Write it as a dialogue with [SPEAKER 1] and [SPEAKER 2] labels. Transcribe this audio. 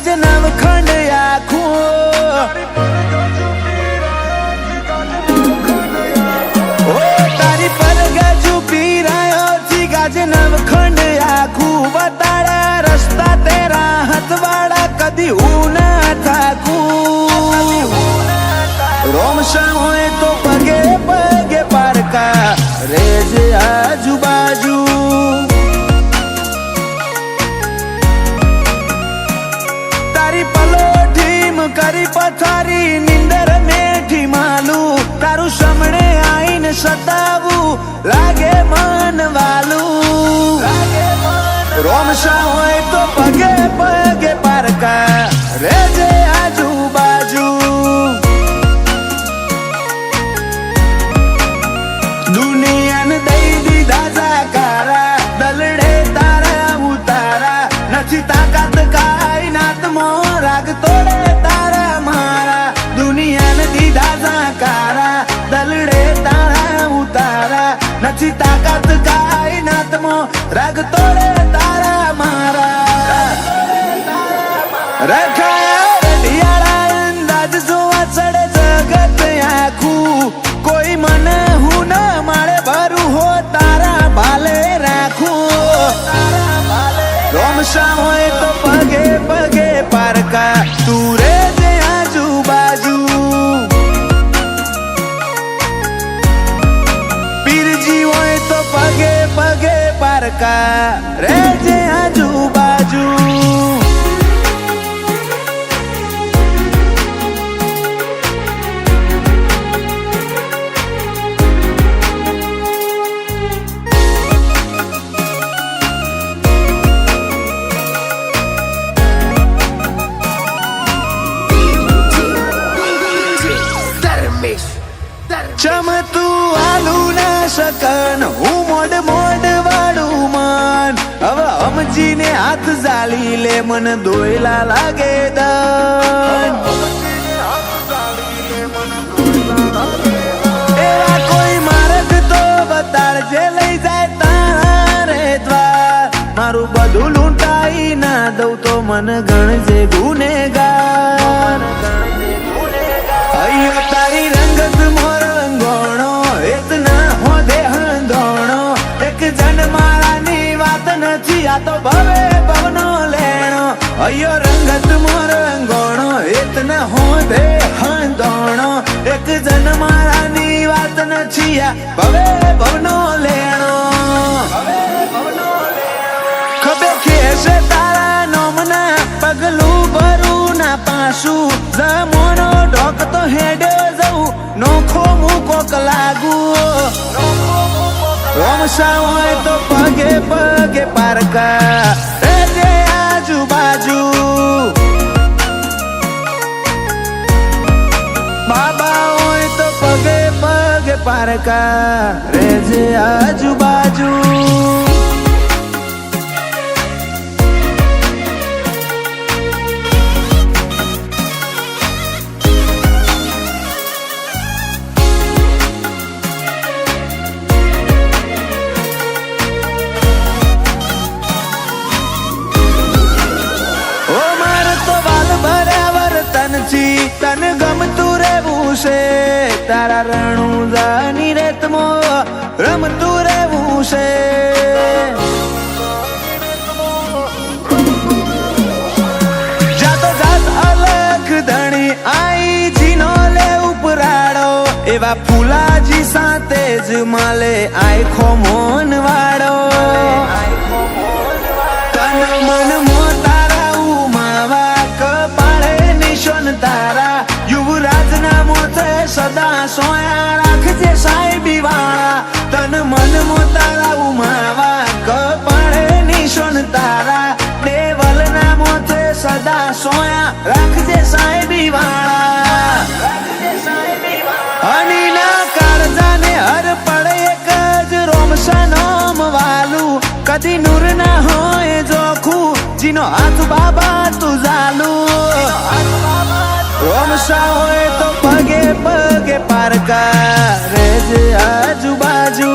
[SPEAKER 1] ગાજે નવખંડ આખું તારી પર ગજુ પીરાયો છી ગાજે નવખંડ આખું બતાડા રસ્તા તેરા હથવાડા કદી હું ના થાકું રોમશા હોય તો પગે પગે પારકા રેજે આજુબાજુ તારી પલોઠીમ કરી પથારી નિંદર મેઠી માલું તારું સમણે આઈને સતાવું લાગે મન વાલું રોમશા હોય તો પગે પગે પારકા રેજે આજુબાજુ દુનિયાને દઈ દીધા જાકારા દલડે તારા ઉતારા નથી તાકાત કાયનાત મો રાગ તોડે તારા મારા દુનિયાને દીધા જાકારા દલડે તારા ઉતારા નથી તાકાત કાયનાત મો રાગ તોડે તારા મારા રખાયા રઢિયાળા અંદાજ જોવા ચડે જગત આખું કોઈ મને હું ના મારે ભરું હો તારા ભાલે રાખું રોમશા હોય તો પગે પગે પારકા તું રેજે આજુબાજુ પીરજી હોય તો પગે પગે પારકા રેજે આજુબાજુ ચમતું આલુ ના શકન હું મોડ મોડ વાળું મન હવે સમજીને હાથ ઝાલી લે મન દોયલા લાગે દન એવા કોઈ માર્ગ તો બતાડજે લઈ જાય તારા રે દ્વાર મારું બધું લૂંટાઈ ના દઉં તો મન ગણજે ગુનેગાર અయ్యో તારી રંગત મોર રંગોણો એતના હો દેહંધોણો એક જન મારાની વાત નથી આ તો ભવે ભવનો લેણો અయ్యో રંગત મોર રંગોણો એતના હો દેહંધોણો એક જન મારાની વાત નથી આ ભવે ભવનો લેણો ખબે ખેસે તારા નોમના પગલું ભરું ના પાસું જમોનો ઢોક તો હેડે જવું નોખો મૂકોક લાગુ રોમશા હોય તો પગે પગે પારકા રેજે આજુબાજુ બાબા હોય તો પગે પગે પારકા રેજે આજુબાજુ તને ગમતું રહેવું છે તારા રણુદાની રેતમો રમતું રહેવું છે જાતો જાત અલગ ધણી આઈ જીનો લે ઉપરાડો એવા ફૂલાજી સાથે જ માલે આખો મોન વાળો તન મન મો તારા ઉમાવા કપાળે નિશાન તારા યુવરાજ ના મોથે સદા સોયા રાખજે સાહેબી વાળા તન મન મો તારા ઉમાવા કપાળે નિશાન તારા દેવલ ના મોથે સદા સોયા રાખજે સાહેબી વાળા અનીના કાળજાને હર પડે એક જ રોમશા નામ વાલું કદી નૂર ના હોય જોખું જીનો હાથ બાબા તું ઝાલું રોમશા હોય તો પગે પગે પારકા રેજે આજુબાજુ